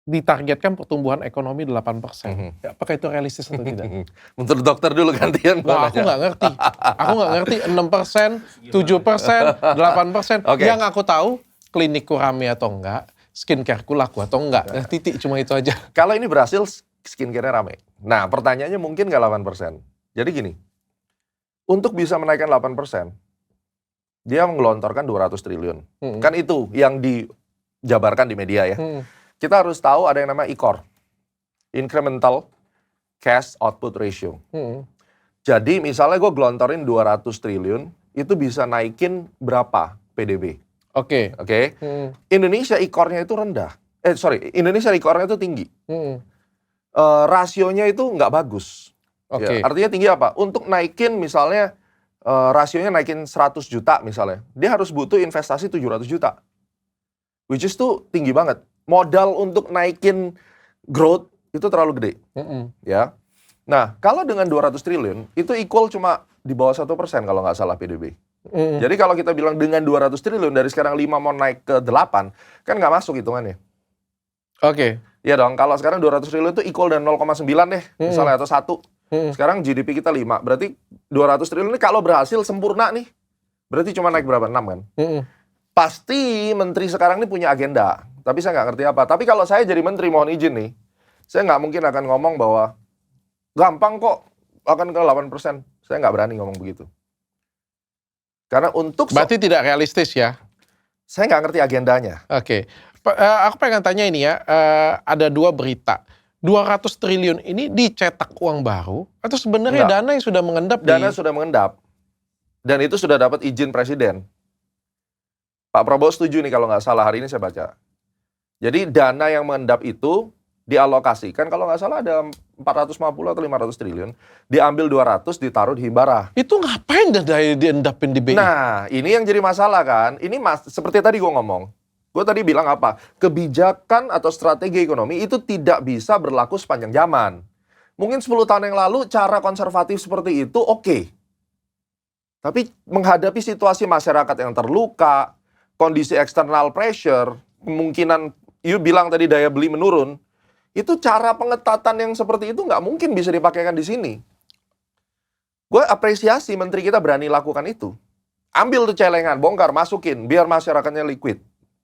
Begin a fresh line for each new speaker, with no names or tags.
ditargetkan pertumbuhan ekonomi 8%.
Mhm.
Apakah itu realistis atau tidak?
Menurut dokter dulu gantian.
Wah, aku nggak ngerti. Aku nggak ngerti 6%, 7%, 8%.
Oke.
Yang aku tahu klinikku rame atau enggak, skincare-ku laku atau enggak. Nah, titik cuma itu aja.
Kalau ini berhasil, skincare-nya rame. Nah, pertanyaannya mungkin nggak 8%. Jadi gini, untuk bisa menaikkan 8%, dia menggelontorkan 200 triliun. Kan itu yang dijabarkan di media ya. Kita harus tahu ada yang namanya ICOR, Incremental Cash Output Ratio. Jadi misalnya gue gelontorin 200 triliun, itu bisa naikin berapa PDB?
Oke.
Indonesia ICOR-nya itu rendah. Indonesia ICOR-nya itu tinggi. Rasionya itu nggak bagus.
Oke.
Ya, artinya tinggi apa? Untuk naikin misalnya, rasionya naikin 100 juta misalnya, dia harus butuh investasi 700 juta. Which is tuh tinggi banget. Modal untuk naikin growth itu terlalu gede. Ya. Nah, kalau dengan 200 triliun, itu equal cuma di bawah 1% kalau nggak salah PDB. Jadi kalau kita bilang dengan 200 triliun, dari sekarang 5 mau naik ke 8, kan nggak masuk hitungannya.
Oke.
Iya dong, kalau sekarang 200 triliun itu equal dan 0,9 deh, misalnya, atau 1. Sekarang GDP kita 5, berarti 200 triliun ini kalau berhasil sempurna nih, berarti cuma naik berapa? 6 kan? Pasti menteri sekarang ini punya agenda, tapi saya nggak ngerti apa. Tapi kalau saya jadi menteri, mohon izin nih, saya nggak mungkin akan ngomong bahwa gampang kok akan ke 8%. Saya nggak berani ngomong begitu. Karena untuk...
Berarti tidak realistis ya?
Saya nggak ngerti agendanya.
Oke. Aku pengen tanya ini ya, ada 2 berita. 200 triliun ini dicetak uang baru atau sebenarnya dana yang sudah mengendap?
Dana sudah mengendap. Dan itu sudah dapat izin presiden. Pak Prabowo setuju nih kalau nggak salah, hari ini saya baca. Jadi dana yang mengendap itu dialokasikan, kalau nggak salah ada 450 atau 500 triliun, diambil 200, ditaruh di Himbara.
Itu ngapain dana diendapin di BI?
Nah, ini yang jadi masalah kan. Ini seperti tadi gue ngomong. Gue tadi bilang apa? Kebijakan atau strategi ekonomi itu tidak bisa berlaku sepanjang zaman. Mungkin 10 tahun yang lalu cara konservatif seperti itu oke. Tapi menghadapi situasi masyarakat yang terluka, kondisi external pressure, kemungkinan, you bilang tadi daya beli menurun, itu cara pengetatan yang seperti itu nggak mungkin bisa dipakaikan di sini. Gue apresiasi menteri kita berani lakukan itu. Ambil tuh celengan, bongkar, masukin, biar masyarakatnya liquid.